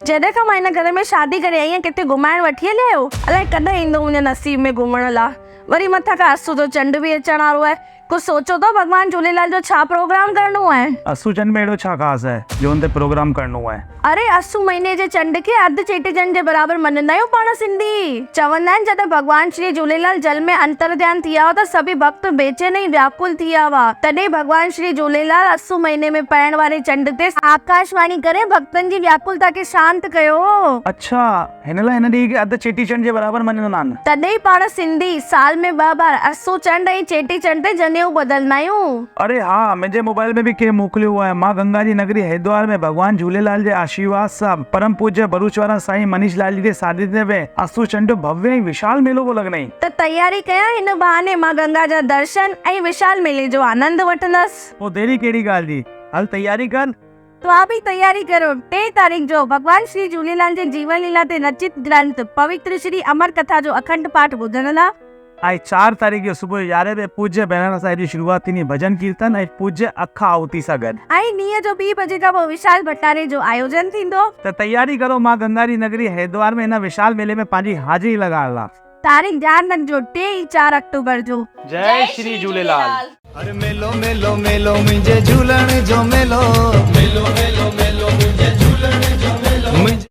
जॾहिं खां मां हिन घर में शादी करे आई आहियां किथे घुमाइण वठी हलिया आहियो? अलाए कॾहिं ईंदो मुंहिंजे नसीब में घुमण लाइ। वरी मथां खां असु जो चंड बि अचण वारो आहे। कुछ सोचो तो भगवान झूलेलाल जो छा प्रोग्राम करणो आहे? असु चंड में अहिड़ो छा ख़ासि आहे जो उन ते प्रोग्राम करणो आहे? अरे असु महीने जे चंड खे अधु चेटीचंड जे बराबर मञंदा आहियूं पाण सिंधी। चवंदा आहिनि जॾहिं भगवान श्री झूलेलाल जल में अंतर ध्यान थी विया त सभी भक्त बेचैन ऐं व्याकुल थी विया हुआ। तॾहिं भगवान श्री झूलेलाल असु महीने में पइण वारे चंड ते आकाशवाणी करे भक्तनि जी व्याकुलता खे शांत कयो। अच्छा, हिन लाइ हिन ॾींहं खे अधु चेटीचंड जे बराबर मञंदा आहिनि। तॾहिं पाण सिंधी साल में 2 बार असु चंड ऐं चेटीचंड ते जनेऊ बदलंदा आहियूं। अरे हा, मुंहिंजे मोबाइल में बि कंहिं मोकिलियो आहे। मां गंगा जी नगरी हरिद्वार में भगवान झूलेलाल जे आशीर्वाद सां परम पूज्य भरूच वारा साईं मनीष लाल जी जे सानिध्य में असु चंड भव्य ऐं विशाल मेलो को लॻणई। त तयारी कयां, हिन बहाने मां गंगा जा दर्शन ऐं विशाल मेले जो आनंद वठंदसि। पोइ देरी कहिड़ी ॻाल्हि जी, हल तयारी कर। तो आप भी तैयारी करो। 3 तारीख जो भगवान श्री झूलेलाल जे जीवन लीला ते रचित ग्रंथ पवित्र श्री अमर कथा जो अखंड पाठ ॿुधण लाइ। ऐं 4 तारीख़ जो सुबुह 11 बजे पूज्य बहिराणा साहिब जी शुरूआत थींदी भजन कीर्तन ऐं पूज्य अखा आहुति सां गॾु। ऐं ॾींहं जो 2 बजे खां पोइ विशाल भंडारे जो आयोजन थींदो। त तयारी करो, मां गंगा जी नगरी हरिद्वार में हिन विशाल मेले में पंहिंजी हाज़िरी लॻाइण लाइ। तारीख़ ध्यान रखजो, 3 ऐं 4 अक्टूबर जो। जय श्री झूलेलाल। अरे मेलो मेलो मेलो मुंहिंजे झूलण जो मेलो, मेलो मेलो मेलो मुंहिंजे